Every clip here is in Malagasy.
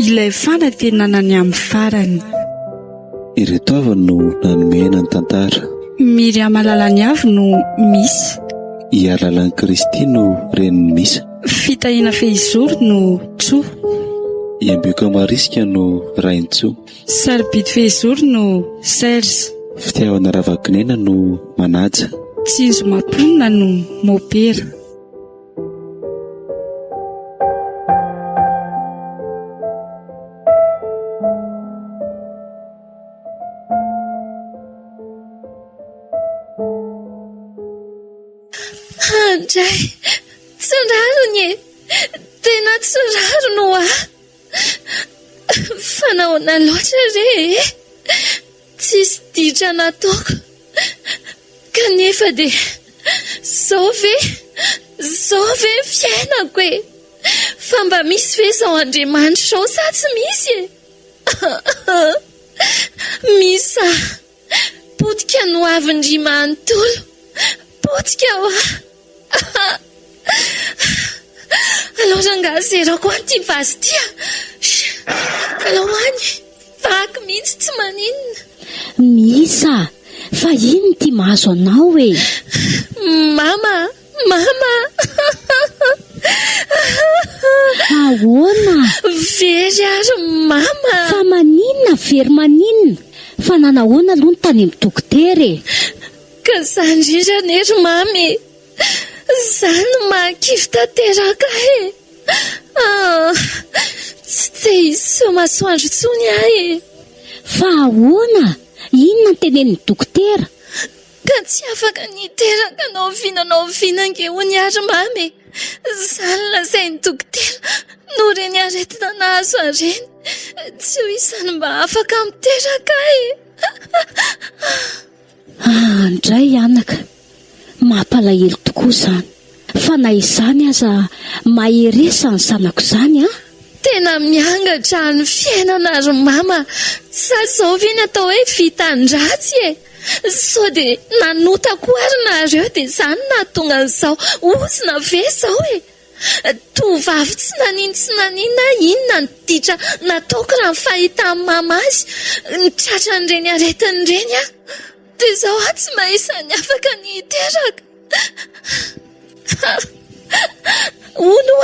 Ilay fanantenana ny amin'ny farany. Ireto avy no nanomena ny tantara. Miriam Alalany avy no misy. I Alalan'i Kristy no reniny misa. Fitahiana fehizoro no tsoa. I Ambioka Mariska no raintsoa. Sarobidy fehizoro no Serge. Fitiavana Ravakinena no manaja. Tsinjo Mamponina no mopera. Andray, tsorarony e, tena tsorarony ho fanaona loatra re e, tsisy ditra nataoko, kanefa dia zao ve fiainako e, fa mba misy ve izao Andriamanitra izao sa tsy misy e? Misa, potika no avin-drimanontolo, potika ho alors angazerako anty vazy tia. Aloha any, vaky mihitsy tsy maninona. Misa, fa ino ty mahazo anao e? Mama. Ahoana? Very ary mama. Fa maninona very maninona? Fa nanahoana aloha ny tany amin'ny dokotera e? Ka za indrindra nery mamy, zany mahakivy tanteraka e. Tsy te hisy masoandro tsony ahy e. Fa ahoana? Inona ny tenenin'ny dokotera? Ka tsy afaka niteraka naovinanao vinange hony ary mamy. Zany lazain'ny dokotera no reny aretina nahazo areny, tsy ho isany mba afaka miteraka e. Andray anaka, mampalahelo tokoa izany. Fa na izany aza maheresa ny zanako izany a? Tena miangatra ny fiainana ary mama, sa zao ve ny atao hoe vitan-dratsy e? Sao dia nanotako ary nareo dia izany nahatonga an'izao ozina ve izao e? Tovavy tsy nanina inona ny ditra nataoko raha ny fahitany mama azy, ny tratra n'ireny aretin'ireny a, dia izao tsy mahisany afaka niteraka. Ono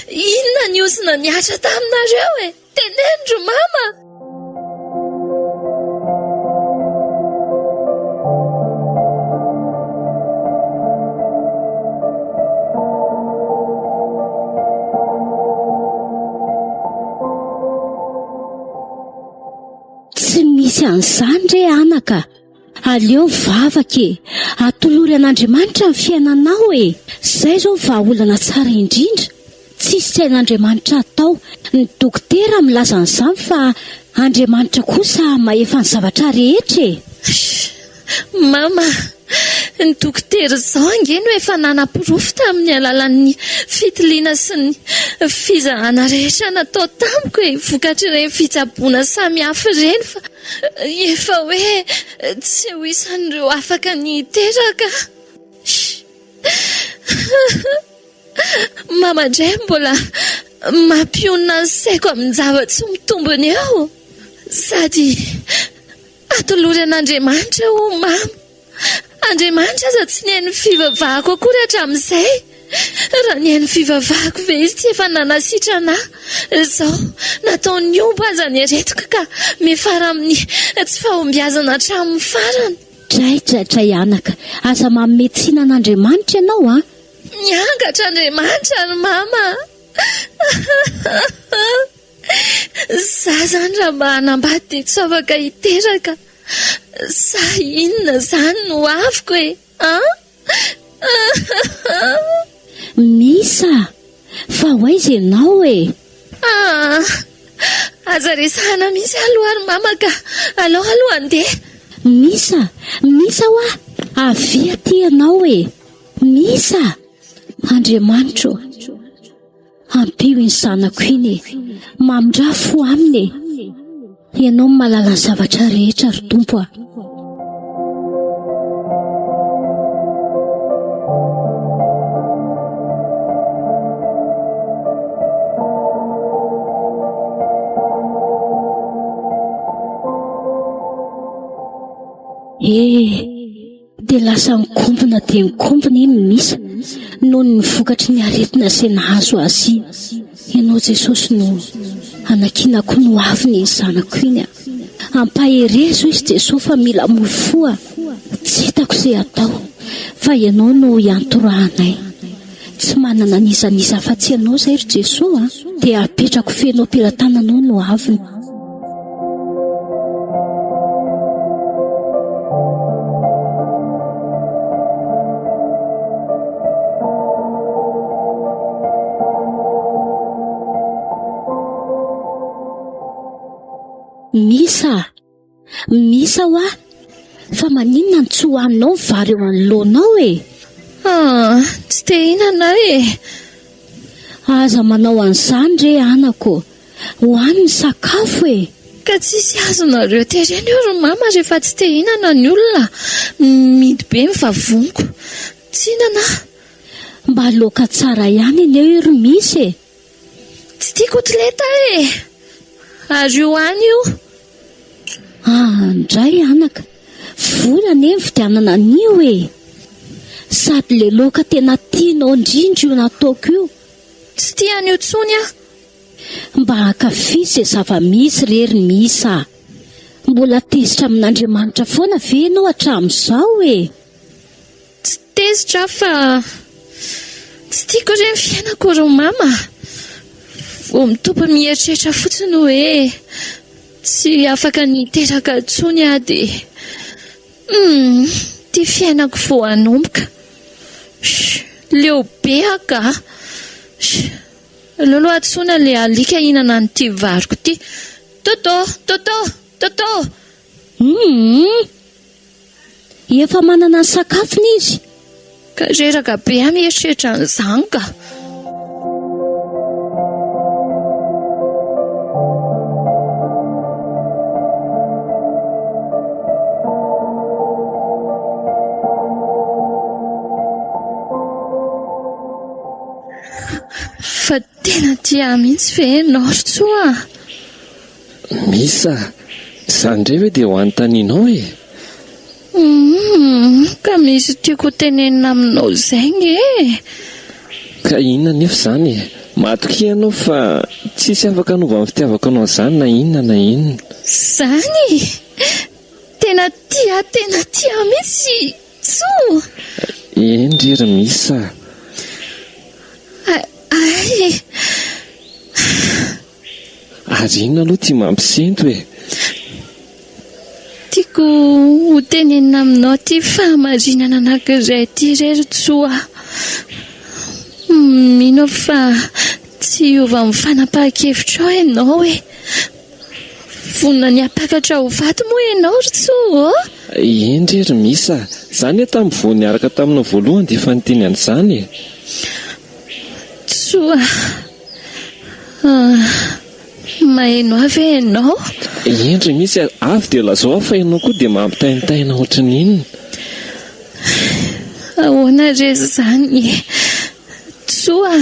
inona ny ozina niatra taminareo e? Tenenindro mama. Tsy misy an'izany re anaka. Aleo vavaka e, atolory an'Andriamanitra ny fiainanao e. Izay zao vahaolana tsara indrindra. Tsisy tsy ain'Andriamanitra atao. Ny dokotera milaza an'izany fa Andriamanitra kosa mahefa ny zavatra rehetra e. Mama, ny dokotera izao angeno efa nanam-pirofo tamin'ny alalan'ny fitiliana sy ny fizahana rehetra natao tamiko e, vokatr'ireny fitsaboana samihafa ireny, fa efa hoe tsy ho isan'ireo afaka niteraka. Mama indray mbola mampionona ny saiko amin'ny zava-tsy mitombony eo, sady atolory an'Andriamanitra ho mama. Andriamanitra aza tsy nihain'ny fivavahako akory hatramin'izay. Raha nihain'ny fivavahako ve izy tsy efa nanasitra anahy. Izao nataony omba aza ny aretiko ka mifara amin'ny tsy fahombiazana hatramin'ny farany. Dray anaka, aza manome tsinan'Andriamanitra ianao a? Miangatra Andriamanitra ary mama. Za zany raha mba hanambady dia tsy afaka hiteraka. Sa inona zany no aviko e? Misa, fa hoaiza ianao e? Aza resahana misy aloha ary mama ka aloha andeha. Misa hoa, avia ty ianao e. Misa, Andriamanitra, ampio ny zanako iny e, mamindrafo aminy e. ianao ny mahalala ny zavatra rehetra ry tompo a. Dia lasa mikombona dia mikombona iny misa noho ny vokatry ny aretina izay nahazo azy. Ianao Jesosy no anakinako no avy ny zanako iny a. Ampaherezo izy Jesosy fa mila mofoa. Tsy hitako izay atao fa ianao no iantorahanay. Tsy manana nizaniza afa-tsy ianao izay ry Jesosy a. Dia apetrako fenao am-pelantananao no avy. Misa wa fa maninona ny tsy hohaninao ny vary eo anoloanao e? Tsy te hihinana e. Aza manao an'izany re anako, hohany ny sakafo e. Ka tsisy azonareo terena eo ry mama rehefa tsy te hihinana ny olona. Midy be mivavoniko. Tsy hihinana. Mba laoka tsara ihany eneo ry misy e. Tsy tia kotleta e. Ary hoany io. Ndray anaka, volana e vidianana an'io e. Sady le laoka tena tianao indrindra io nataoko io. Tsy tia an'io tsony a. Mba hankafy izay zava-misy rery misa. Mbola tezitra amin'Andriamanitra foana ve ianao hatramin'izao e? Tsy tezitra fa tsy tiako ireny fiainako ry mama. Vao mitompo mieritreritra fotsiny hoe tsy afaka niteraka tsony a dia ty fiainako vao hanomboka. Leo be aka. Lolo atsona le alika hihinana n'ity variko ty. Toto. Efa manana ny sakafony izy. Ka reraka be mieritreritra n'izany ka. Fa tena tia mihitsy ve ianao ry tsoa? Misa, izany indray hoe dia ho anontanianao e. Ka misy tiako tenenina aminao izay nge. Ka inona nefa izany e? Matoky ianao fa tsisy afaka hanova amin'ny fitiavako anao izany na inona na inona. Izany? Tena tia mihitsy tsoa. Eny ry Misa. Ary inona aloha tia mampisento e? Tiako ho tenenina aminao ty fahamarinana anankiray ty rery tsoa. Mino fa tsy hiova amin'ny fanapahan-kevitra ao ianao e. Vonona ny apakatra ho vato moa ianao ry tsoa. Eny ry Misa, izany tamin'ny vao niaraka taminao voalohany dia efa niteny an'izany e. Tsoa, maheno avy ianao? Eny ry Misa, avy dia lazao fa ianao koa dia mampitaintaina ohatran'inona. Ahoana re izany tsoa?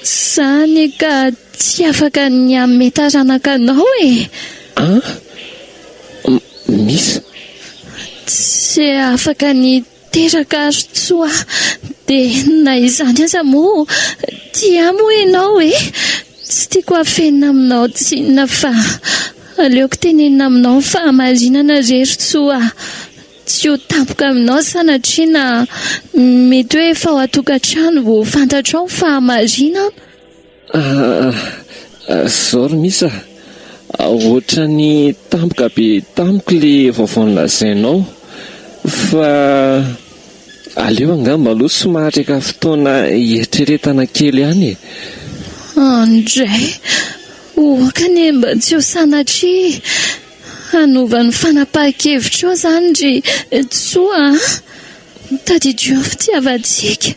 Izany ka tsy afaka ny hametaranaka anao e. Misa? Tsy afaka ny teraka ary tsoa. Dia na izany aza moa tia moa ianao e. Tsy tiako hafenina aminao tsinona fa aleoko tenenina aminao ny fahamarinana rery tsoa. Tsy ho tampoka aminao sanatria mety hoe efa ao an-tokantrano vao fantatrao ny fahamarinana. Zao ry Misa, ohatra ny tampoka be tampoka le vaovao nolazainao fa aleo angamba aloha somary ka fotoana eritreretana kely ihany e. Andray, ohaka ny mba tsy ho sanatria hanova ny fanapahan-kevitra ao izany ry tsoa. Tadidio ny fitiavantsika.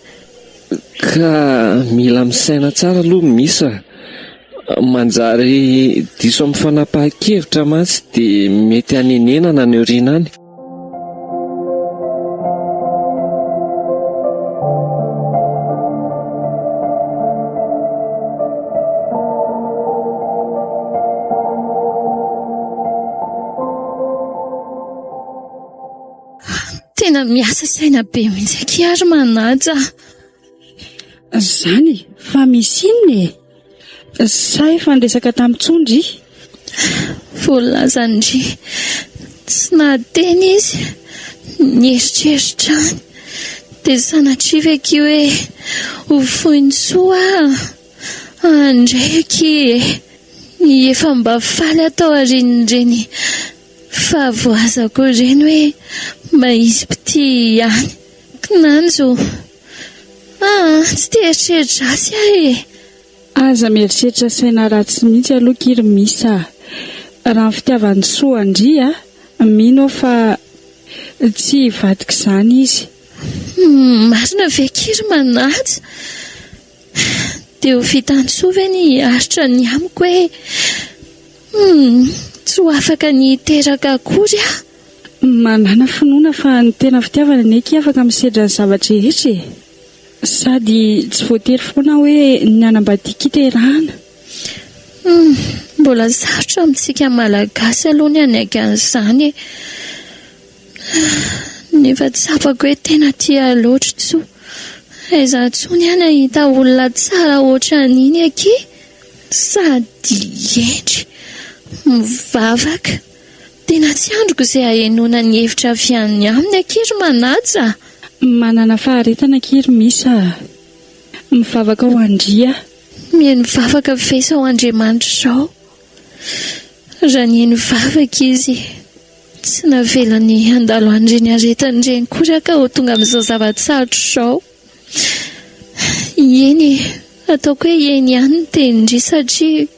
Ka mila misaina tsara aloha Misa. manjary diso amin'ny fanapahan-kevitra mantsy dia mety hanenenana ny oriana any. Tena miasa saina be mihitsy aky ary manaja. Zany fa misy inona e? Sa efa niresaka tamin'ny Tsondry? Voalazandry tsy nateny izy, nieritreritra any dia sanatrivaky hoe ho foiny soa andraiky efa mba faly atao arinireny fa voazako ireny hoe mba izy pity ihany kinanjo. Tsy te-eritreritra asy aho e. Aza mieritreritra saina ratsy mihitsy aloha kiry misa. Raha ny fitiavan'ny Soandria, mino fa tsy hivadika izany izy. Marina ve kiry manaja? Dia ho vitan'ny Soa ve ny aritra ny amiko hoe tsy ho afaka ny teraka akory aho. Manana finoana fa ny tena fitiavana neky afaka misedra ny zavatra rehetra e. Sady tsy voatery foana hoe ny anambadiaka iterahana. Mbola sarotra amintsika malagasy aloha ny anaiky an'izany. Nefa tsapako hoe tena tia loatra Tsoa. Aiza intsony ihany ahita olona tsara ohatra an'iny aky, sady endry, mivavaka. Tena tsy androko izay ahenoana ny hevitra avy any aminy akiry manaja. Manana faharetana kiry misa. Mivavaka ho Andria. Mihaino mivavaka vesa ho Andriamanitra izao. Raha ny haino mivavaka izy, tsy navela ny handalo andreny aretan'ireny kory ka ho tonga amin'izao zava-tsarotra izao. Eny, ataoko hoe eny ihany ny tenindry satria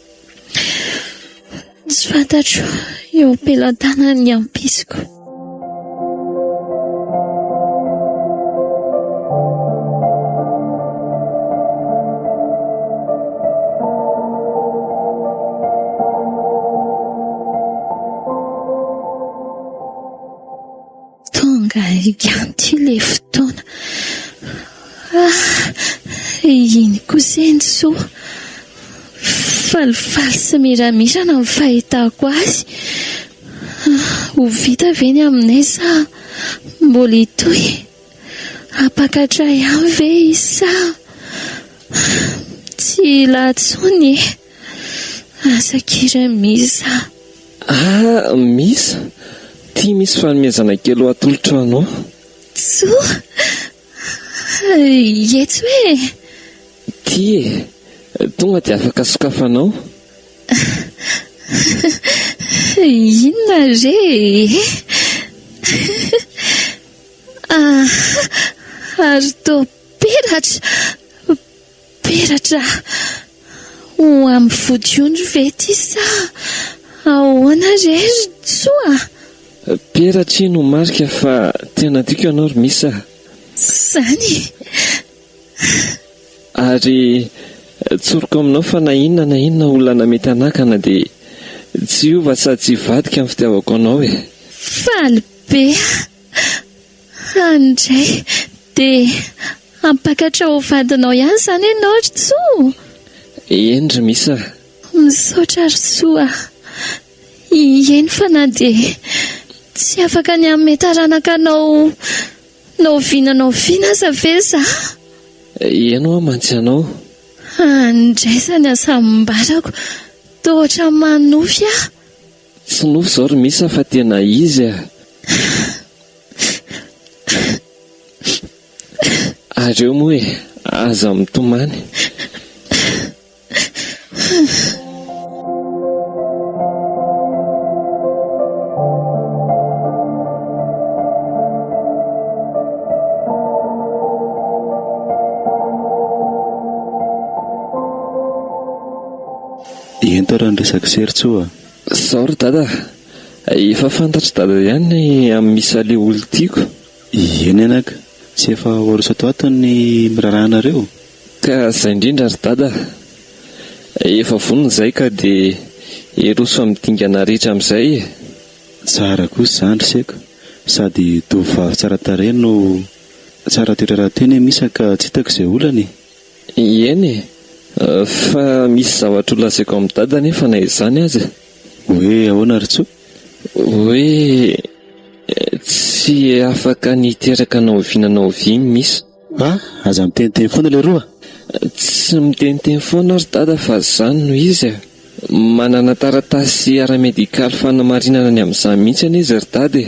tsy fantatro eo am-pelantanany ny ampisiko. Ianty ilay fotoana. Iny kosen Soa. Falifaly sy miramirana ny fahitako azy. Ho vita ve ny aminay sa mbola itoy? Apakatra ihany ve izy sa tsy latsony? Asa kira misa. Misa? Tia misy fanomezana kely ho atolotra anao? Tsoa? Etso hoe? Tia tonga dia afaka sokafanao? Inona re? Ary to peratra ho amin'ny vodiondry ve ty sa ahoana re Tsoa? Peratra ino marika fa tena tiako ianao ry misa. Zany. Ary tsoroko aminao fa na inona olana mety anakana dia tsy hiova sady tsy hivadika amin'ny fitiavako anao e. Faly be. Andray dia ampakatra ho vadinao ihany zany ianao ry Tsoa. Eny ry misa. Misaotra ry Tsoa. Eny fa na dia tsy afaka ny ametaranaka anao vinanao vina aza ve za? Eno aho mantsy anao. Andraisany asambarako toa ohatra manofy aho. Tsy nofy izao ry misa fa tena izy a. Areo moa e, aza mitomany. Ento raha nyresaka sery Tsoa. Sao ry dada, efa fantatra dada ihany amin'ny misa ilay olo tiako. Eny anaka, tsy efa oharosa ato ny mirarahanareo? Ka izay indrindra ry dada, Efa vonona izay ka dia eroso midingana rehetra amin'izay. Tsara kosa izany seko, sady tovovavy tsara tarehy no tsara toerana teny misy ka tsy hitako izay olany. Eny fa misy zavatra ho lazaiko amin'ny dada nefa na izany aza. Hoe ahoana ry tsoa? Hoe tsy afaka niteraka naoviana naoviany misy. Aza miteniteny foana ilay roa? Tsy miteniteny foana ary dada fa izany no izy. Manana taratasy ara-medikaly fanamarinana ny amin'izany mihitsy any izy ry dada.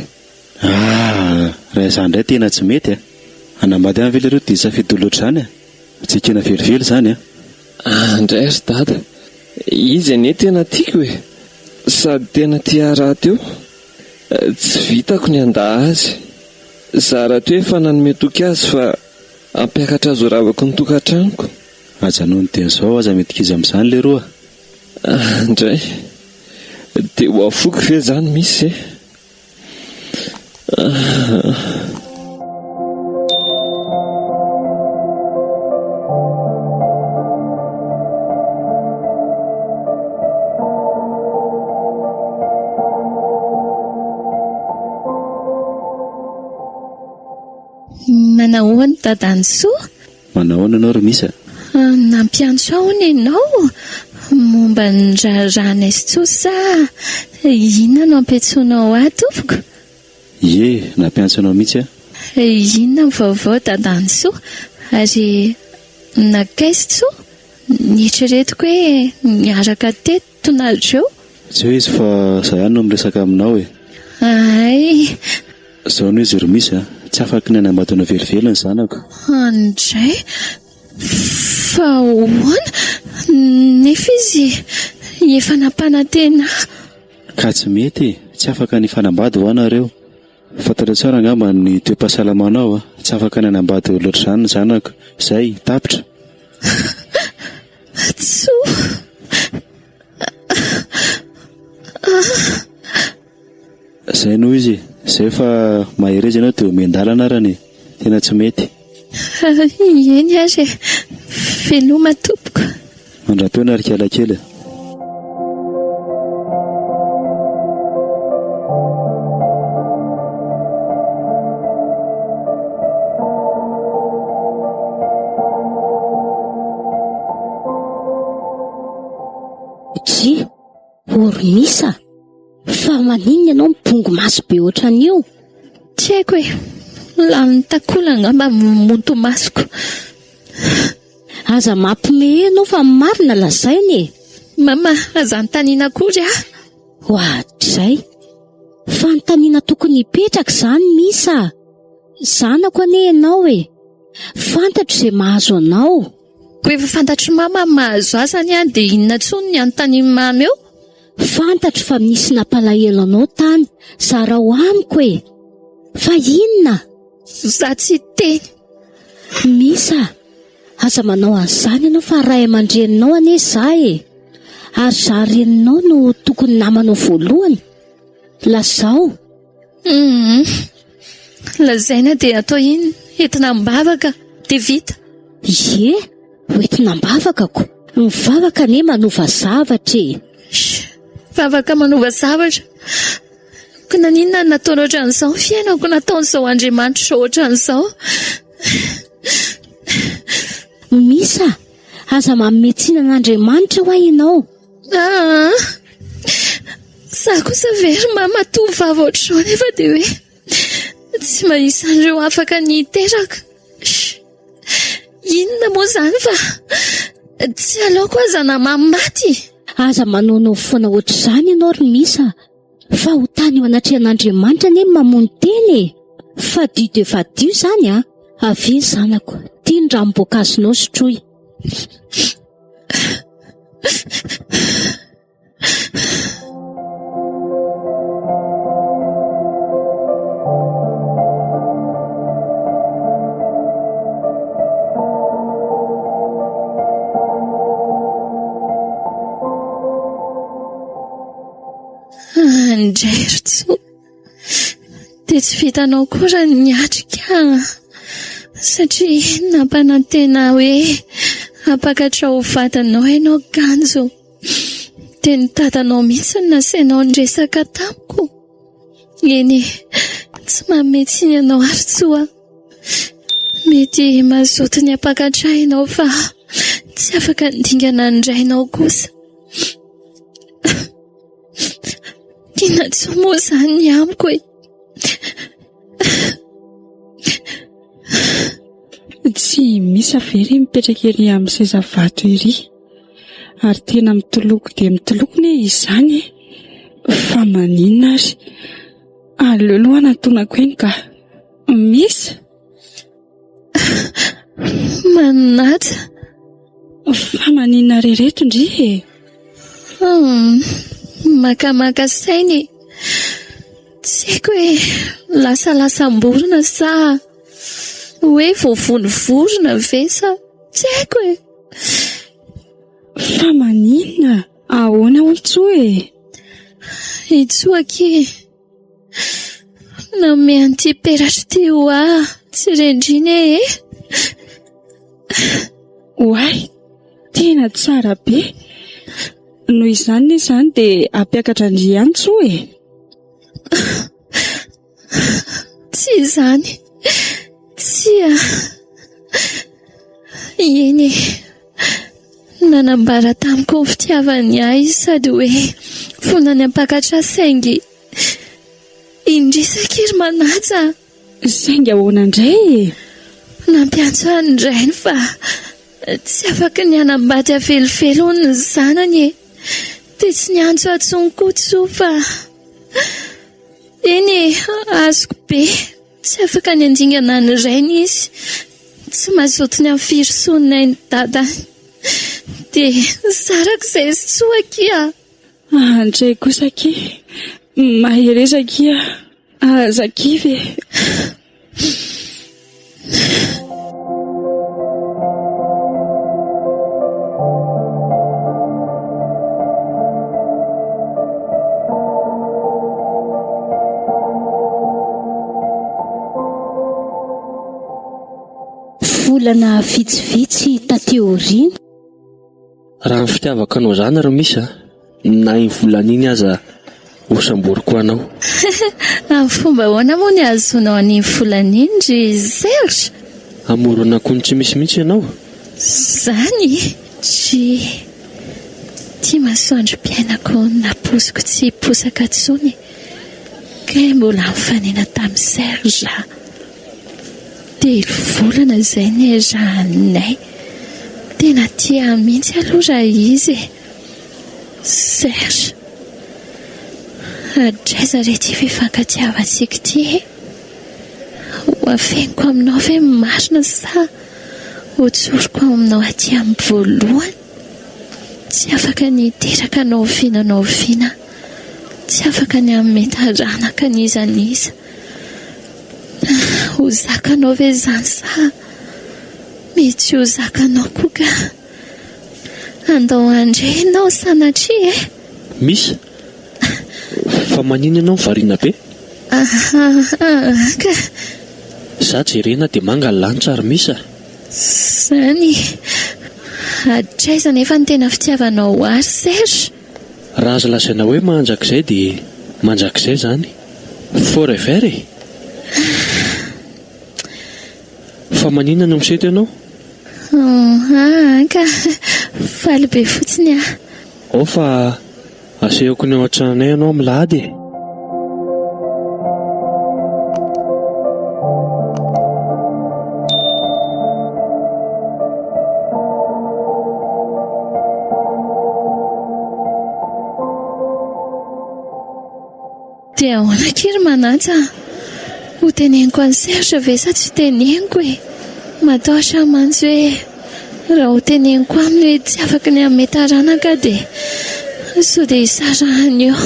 Raha izany indray tena tsy mety anambady any ve ilay roa dia safidy loatra izany tsy kena velively izany Andray ry dada, izy anie tena tiako sady tena tia raha teo. Tsy vitako ny andaha azy. Zaho raha teo efa nanome toky azy fa ampiakatra azy ho ravako ny tokantranoko. Aja noho ny ten'izao aza metikizy amin'izany ilay roa. Andray dia ho afoky ve izany misy Manahoana dadansoa? Manahoana ianao ry Misa? Nampiantso ahony ianao momba ny raharahana sy tsoa sa inona no ampiantsoanao ahy tompoko? Ie, nampiantso anao mihitsy Inona ny vaovao dadansoa? Ary nakaizy tsoa? Nieritreretiko hoe niaraka teto tonareo? Tsy hoe izy fa izaho ihany no miresaka aminao Ay. Izao no izy ry Misa, tsy afaka ny anambatana velively ny zanako. Andray, fa ahoana? Nefa izy efa nampanantena. Ka tsy mety, tsy afaka ny fanambady ho anareo. Fantatra tsara angamba ny toe-pahasalamanao tsy afaka ny anambady loatra izany ny zanako. Izay, tapitra. Tsoa. Izay no izy, izay fa mahery izy ianao dia omendalana arany, tena tsy mety. Eny ary veloma tompoko. Mandra-peo na rikala kely. Tsy, ory Misa, fa maninona ianao mibongo maso be ohatran'io? Tsy haiko hoe lany takola angamba monto masoko. Aza mampiomehy ianao fa marina lazainy Mama, aza nytaniana akory Ohatrizay, fa ny taniana tokony hipetraka izany Misa. Zanako anie ianao fantatro izay mahazo anao. Koa efa fantatro mama mahazo azany dia inona tsony ny anontaniany mamy eo? Fantatro fa misy nampalahelo anao tany, zara ho amiko fa inona? Za tsy teny. Misa, aza manao an'izany ianao fa ray aman-dreninao anie izaho ary zaho reninao no tokony namanao voalohany. Lazao. Lazaina dia atao inona? Entina mibavaka dia vita. Ie, hoentina mbavakako. Mivavaka anie manova zavatra Vavaka manova zavatra? Ko naninona nataony ohatran'izao fiainako, nataon'izao Andriamanitra izao ohatran'izao? Misa, aza mametsiana an'Andriamanitra ho ianao. Za kosa very mama tovavy ohatr'izao nefa dia hoe tsy mahisa an'ireo afaka niteraka. Inona moa izany fa tsy aleoko aza namamy maty. Aza manonao foana ohatr'izany ianao ry Misa, fa ho tany eo anatrehan'Andriamanitra anie mamono teny fa dio dia efa dio izany avy zanako, tia ny ranom-boankazonao sotroy. Andray ry tsoa, dia tsy vitanao koa niatrika satria nampanantena hoe Apakatra ho vatanao ianao ganjo. Dia ny dadanao mihitsy ny nasainao nresaka tamiko. Eny, tsy mametsiny ianao ary tsoa. Mety mazoto ny apakatra ianao fa tsy afaka ndingana ndrainao kosa. Kina tsoa moa izany ny amiko e. Tsy misy very mipetraka ery amin'ny sezavato ery. Ary tena mitoloko dia mitoloko ny izany. Fa maninona ary? Aleoloha natonako eny ka. Misy? Manata. Fa maninona rereto ndry e? Makamaka sainy. Tsy haiko hoe lasalamborona sa hoe voavonivorona ve sa tsy haiko e. Fa maninona? Ahoana ho itsoa e? Itsoa ke nome an'ity peratra ty ho tsy rendriny e. Oay, tena tsara be. Noho izany izany dia ampiakatra andriantso e. Tsy izany. Tsy eny nanambara tamiko ny fitiavany ahy sady hoe fonany ampakatra saingy indrisakiry manaja. Saingy ahoana indray e? Nampiantso any indrainy fa tsy afaka ny anambady avelofelo ny zanany e. Dia tsy niantso atsony koa fa eny azoko be. Tsy afaka ny andingana ny rainy izy. Tsy mazoto ny amin'ny firisonina ny dadany. Dia sarak'izay sy tsoa kia. Andray kosa ki. Mahereza kia. Zakivy e. Volana vitsivitsy tateoriana. Raha ny fitiavaka anao zany ry misy na iny volana iny aza hosamboriko anao. Amin'ny fomba ahoana moa ny azonao an'iny volana iny ry Serge? Amorona koa tsy misy mihitsy ianao. Zany tsy tia masoandro-piainako naposiko tsy posaka tsony. Kay mbola mifanena tamin'ny Serge. 3 volana izay ny rahanay. Tena tia mihitsy aloha raha izy e. Serge, adraiza re ty fifankatiavantsika ty e. Ho afeniko aminao ve marina sa hotsoriko aminao aty amin'ny voalohany. Tsy afaka ny teraka anao oviana. Tsy afaka ny ametarana kanizaniza. Ho zakanao ve zany sa mety ho zakanao koa ka andao andrenao sanatria e. Misy? Fa manina ianao variana be? Ka Za jerena dia manga ny lanitra ary misy zany. Adraiza nefa ny tena fitiavanao ary Serge? Raha azo lazaina hoe manjakizay dia manjakizay zany. Forever e. Fa manina no miseto ianao? Ka faly be fotsiny O fa asehoko ny ao an-tranonay ianao milady e. dia ahoana kiry manatsa? Ho teneniko an'i Serge ve sa tsy teneniko e? Matahotra mantsy hoe raha ho teneniko aminy hoe tsy afaka ny ametarana ka dia sao dia isarahany eo.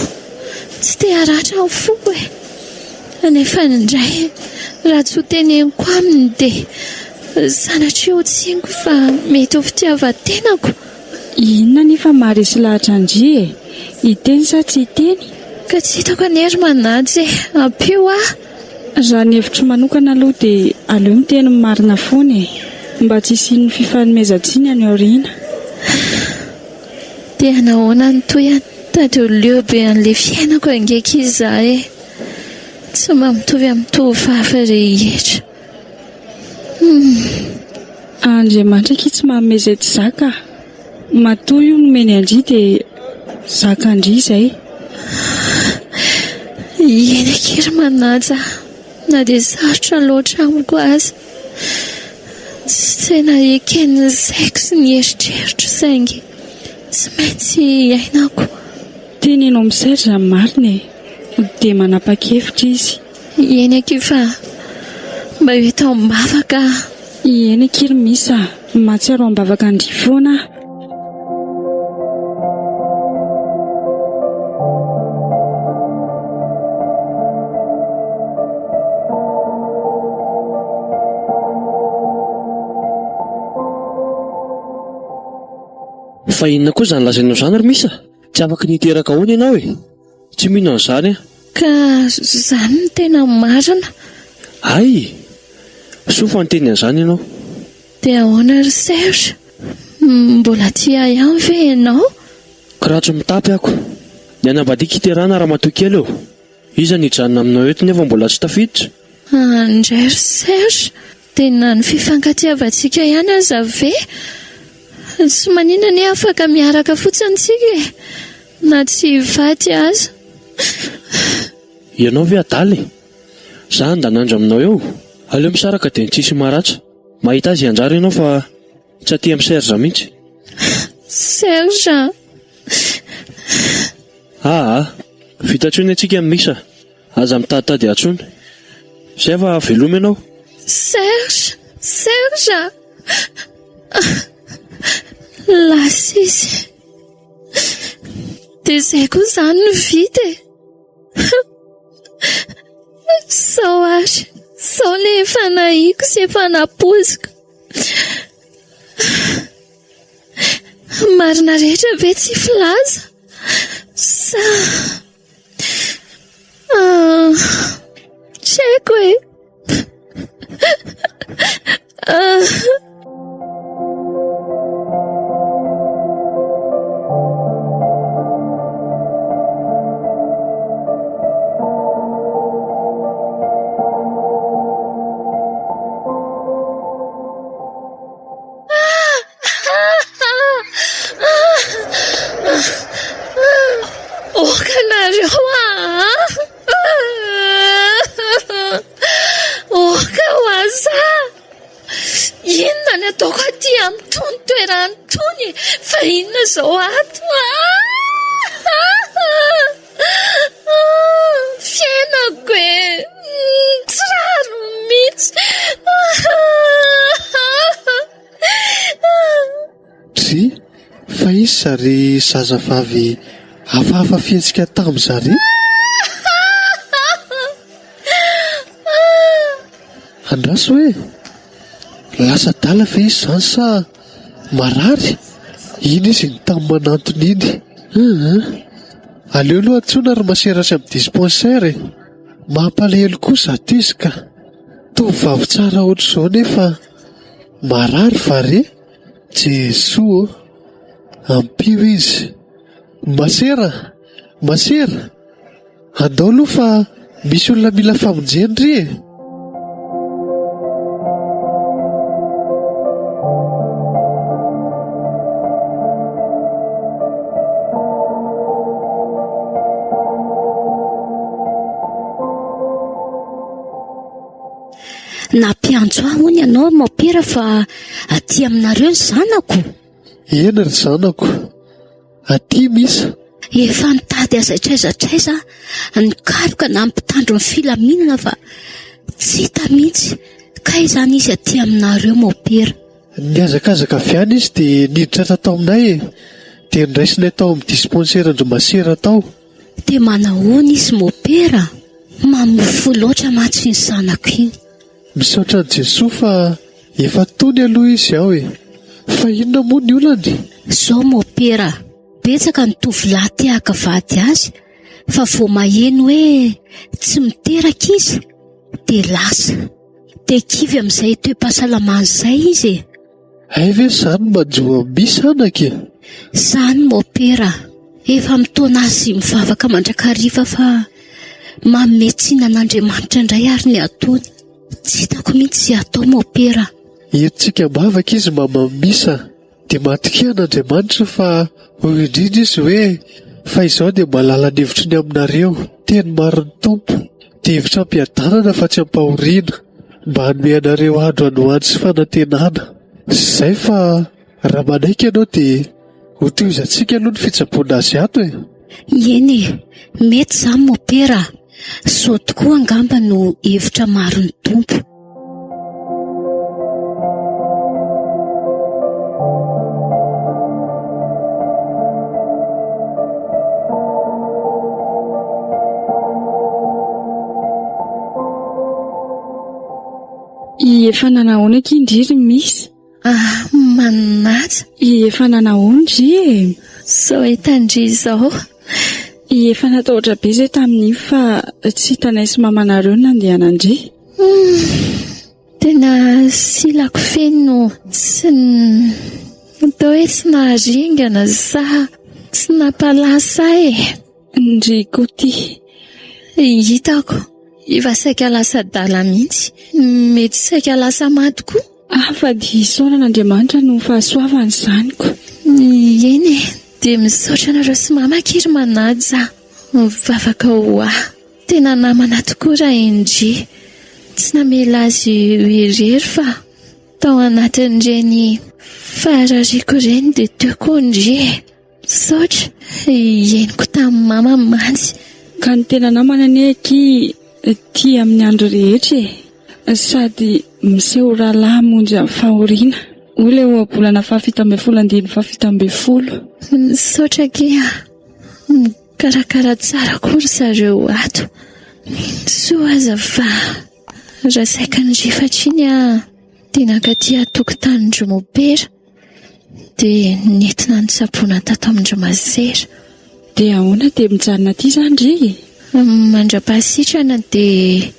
Tsy te haratra ho fo e. Nefa indray raha tsy ho teneniko aminy dia sanatria ho tsiniko fa mety ho fitiavan-tenako. Inona nefa maharesy lahatra andry e? Iteny sa tsy iteny? Ka tsy hitako anery manajy ampio Raha ny hevitro manokana aloha dia aleo miteny marina foana e. mba tsy isian'ny fifanomezantsiny any aoriana. Dia nahoana ny toy tady oleo be an'ilay fiainako angeka izahay e. Tsy mba mitovy amin'ny tovavy rehetra. Andriamanitra ky tsy manomezay tsy zaka. Matoa io nomeny andry dia zaka andry izay. Eny akery manaja na dia sarotra loatra amiko azy. Tsy tena ekeny zaiko sy ny eritreritra saingy tsy maintsy iainako. Teneno misaitra marina dia manapa-kevitra izy. Eny aky fa mba ho eto am-bavaka. Eny akery misa mahatsiaro am-bavaka andry foana. Fa inona koa izany lazainao izany ry misa? Tsy afaka niteraka ahoana ianao e? Tsy mihinana izany a? Ka izany no tena marina. Ay, soa fa niteny an'izany ianao. Dia ahoana ry Serge? Mbola tia ihany ve ianao? Ka raha tsy mitapy ako. Ny anambadiako hiterana raha matoa kely eo. Iza ny hijanona aminao eto nefa mbola tsy tafiditra? Indray ry Serge, tena ny fifankatiavantsika ihany aza ve? Tsy maninona ny afaka miaraka fotsiny tsika e, na tsy vady aza. Ianao ve adaly? Zaho ndanandro aminao eo. Aleo misaraka dia tsisy maratra. Mahita azy anjara ianao fa tsy aty amin'ny Serge mihitsy. Serge? Fitatsoina antsika amin'ny misa. Aza mitaditady atsony. Zay fa veloma ianao. Serge? Lasisy. Dia izay koa izany no vita e. Sao ary, sao ilay efa nahiko sy efa napoziko. Marina rehetra ve tsy filaza? Sa tsy haiko e. Inona ny ataoko aty amin'ny tony toerany tony? Fa inona izao ato? Fiainako e, tsy raro mihitsy. Tsy, fa izy zary zazavavy hafahafa fihetsika tamin'izary. Andraso hoe lasa dala fa izy izany sa marary? Iny izy ny tamin'ny manantony iny. Aleo aloha antsona ary maseratra amin'ny dispensaire e. Mampalahelo kosa aty izy ka. Tovovavy tsara ohatr'izao nefa marary vare. Jesoa, ampio izy. Masera, andao aloha fa misy olona mila famonjendry e. Nampiantso aho hono ianao mampira fa aty aminareo ny zanako. Ena ry zanako, aty misa. Efa nitady azaitraiza nikaroka na mpitandro ny filaminana fa tsy hita mihitsy. Ka izany izy aty aminareo mampira. Niazakazaka avy any izy dia niditra tao aminay e. Dia niraisinay tao amin'ny dispensaire Andromasera tao. Dia manahoana izy mampira? Mamofo loatra matsy ny zanako iny. Misaotra ny Jesoa fa efa tony aloha izy aho e. Fa inona moa ny olany? Zao mampira, betsaka ny tovolahy te-haka vady azy, fa vao maheno hoe tsy miteraka izy dia lasa. Dia kivy amin'izay toe-pahasalamana izay izy e. Hay ve izany manjoa misanaka? Izany mopera efa mitaona azy mivavaka mandrakariva fa mametsinan'Andriamanitra indray ary ny ataony. Tsy hitako mihitsy izay atao mopera. Entsika mavaka izy mamamisa dia matokian'Andriamanitra fa ho indrindra izy hoe fa izao dia malala ny hevitry ny aminareo, teny mariny tompo, dia hevitra ampiadanana fa tsy ampahoriana, mba hanome anareo andro anohany sy fanantenana. Izay fa raha manaiky ianao dia ho tohizantsika aloha ny fitsaboana azy ato e. Eny e, mety izany mopera. Sao tokoa angamba no hevitra mariny tompo. Efa nanahoana kindriry misy? Manatsa. Efa nanahoandry e? Sao hitandry izao. Efa natahotra be izay tamin'io fa tsy hitanay sy mamanareo nandehanandry. Tena silako feno tsy atao hoe tsy naharingana sa tsy napalasa e. Ndry koty. Hitako efa saika lasa dala mihitsy, mety saika lasa maty koa. Fa dia isaonan'Andriamanitra no fahasoavany izanyko. Eny e, dia misaotra anareo sy mamakiry manaja mivavaka ho ahy. Tena namana tokoa raha indry. Tsy namela azy irery fa tao anatin'ireny farariako ireny dia teo koa indry e. Misaotra henoko tamin'ny mama mantsy. Ka ny tena namana aneky tia amin'ny andro rehetra e, sady miseho rahalahy monja fahoriana. Oleo volana 17 Misaotra kia mikarakara tsara kory zareo ato. Soa aza fa raha saika ny rifatriny dia nakaty tokotany mopera dia nentina ny tsaboana tato amin'ny mazera. Dia ahoana dia mijanona aty izany ry? Mandra-pasitrana dia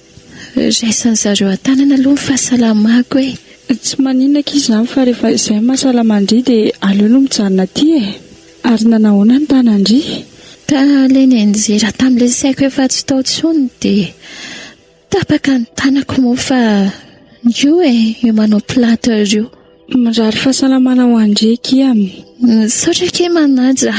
raisan'ny zareo an-tanana aloha ny fahasalamako e. Tsy maninona izany fa rehefa izay mahasalamandry dia aleo no mijanona aty e. Ary nanahoana ny tanandry? Ka ilay nianjera tamin'ilay saiko efa tsy tao tsony dia tapaka ny tanako moa fa io io manao plato io. Mirary fahasalamana ho andreky Misaotra ke manaja.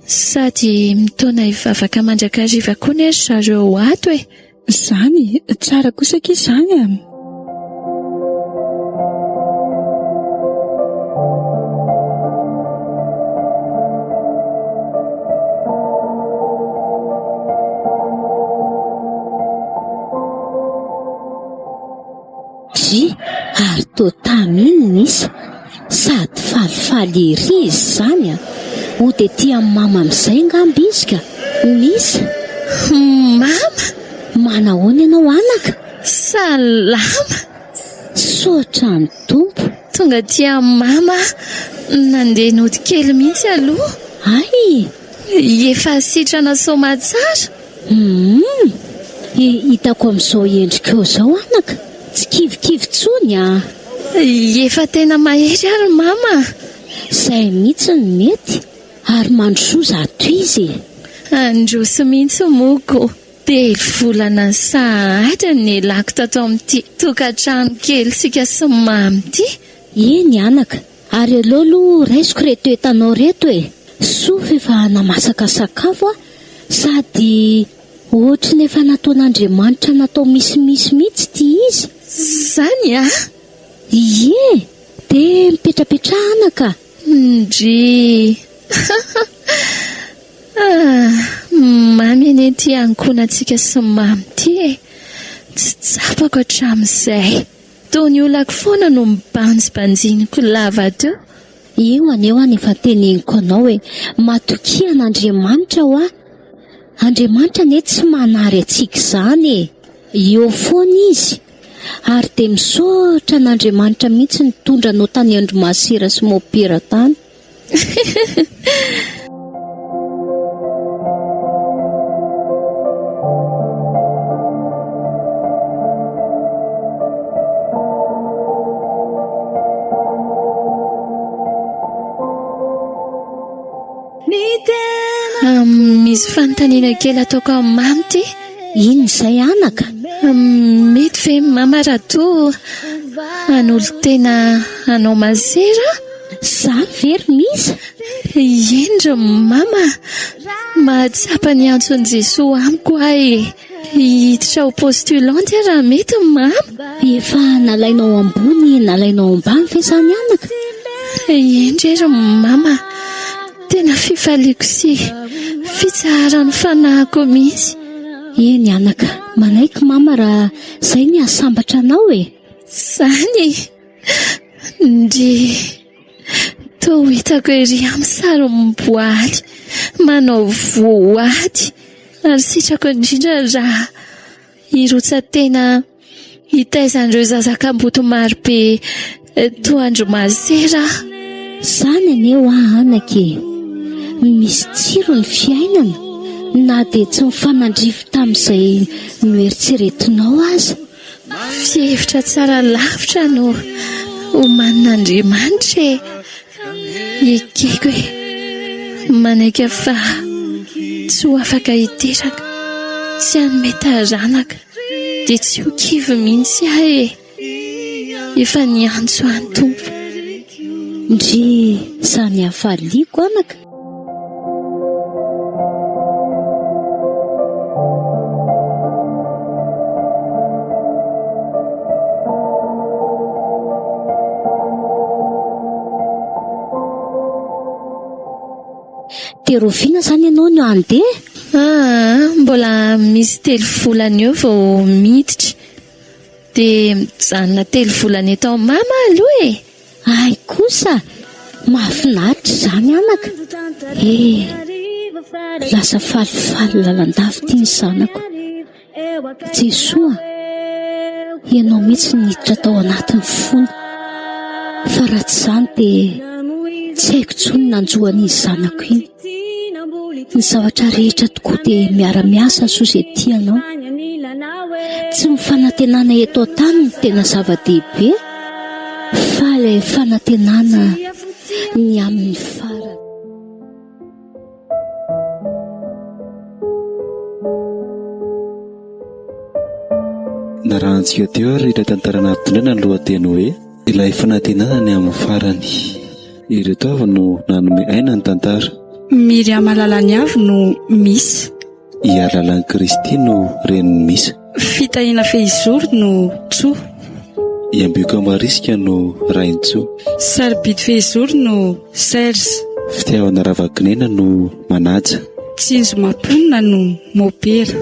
Sady mitaona hivavaka mandrakariva koa ny zareo ato e. Izany tsara kosa ke izany Ary toa taminy nisy sady falifaly ery izy izany ho dia tia mama amin'izay ngamba izy ka misy. Mama? Manahoana ianao anaka? Salama. Saotra ny tompo. Tonga tia mama nandeha nody kely mihitsy aloha. Ay, efa sitrana soma tsara. Hitako amin'izao endrikao izao anaka. Tsy kivikivy tsony Efa tena mahery ary mama. Izay mihitsy ny mety. Ary mandrosoa zato izy. Androso mihitsy moko. Telo volana sahatra ny lako tato amin'ity tokantrano kely sika sy mamy ity. Eny anaka. Ary aleo aloha raisiko reto etanao reto e. Sofa efa namasaka sakafo sady ohatry efa nataon'Andriamanitra natao misimisy mihitsy ity izy. Zany Ie, dia mipetrapetrahana ka. Ndry. Mamy ane ity ankonantsika sy mamy ity e. Tsy tsapako hatramin'izay. Toa ny olako foana no mibanjibanjiniko lava teo. Io aneo efa teneniko anao hoe matokian'Andriamanitra ho Andriamanitra ane tsy manary atsika izany e. Eo foana izy. Ary dia misaotra n'Andriamanitra mihitsy nitondra anao tany Andromasera sy mopera tany. misy fanontaniana kely ataoko amin'ny mamy ty. Ino izay anaka? Mety ve mama raha toa an'olo tena anao mazera? Zany very misy? Endra mama, mahatsapa ny antson'i Jesoa amiko ahy. Hiditra ho postulante raha mety mama. Efa nalainao ambony, nalainao ambany ve izany anaka? Endra mama, tena fifaliako sy fitsarany fanahiko mihitsy. Eny anaka, manaiky mama raha izay ny ahasambatra anao e. Zany ndry toa hitako ery amin'ny sary miboaly manao voady, ary sitrako indrindra raha irotsa-tena hitaizan'ireo zazak'amboto marobe toandro mazera. Zany aneo anaka e, misy tsiro ny fiainana na dia tsy mifanandrify tamin'izay noeritseretinao aza. Fihevitra tsara lavitra no omanin'Andriamanitra e. Ekeko e, manaiky fa tsy ho afaka hiteraka, tsy hanome taranaka, dia tsy ho kivy mihitsy ahy e. Efa niantso any Tompo. Ndry izany hafaliako anaka. Teroviana izany ianao no andeha? Mbola misy 3 volana eo vao miditra, dia mijanona 3 volana eto mama aloha e. Ay kosa, mahafinaritra izany anaka. Lasa falifaly lalandava ity ny zanako. Jesoa, ianao mihitsy niditra tao anatin'ny fony. Fa raha tsy izany dia tsy haiko intsony nanjoan'izy zanako iny. Ny zavatra rehetra tokoa dia miara-miasa soa izay tianao. Tsy ny fanantenana eto an-tany no tena zava-dehibe, fa ilay fanantenana ny amin'ny farany. Narahantsika teo ary ilay tantara nampitondraina ny lohateny hoe ilay fanantenana ny amin'ny farany. Ireto avy no nanome aina ny tantara. Miriama lalany avy no misy. I alalan'i Kristy no reniny misy. Fitahiana fehizoro no tsoa. I ambiko amarisika no raintsoa. Sarobidy fehizoro no Serge. Fitiavana ravakinena no manaja. Tsinjo mamponina no mopera.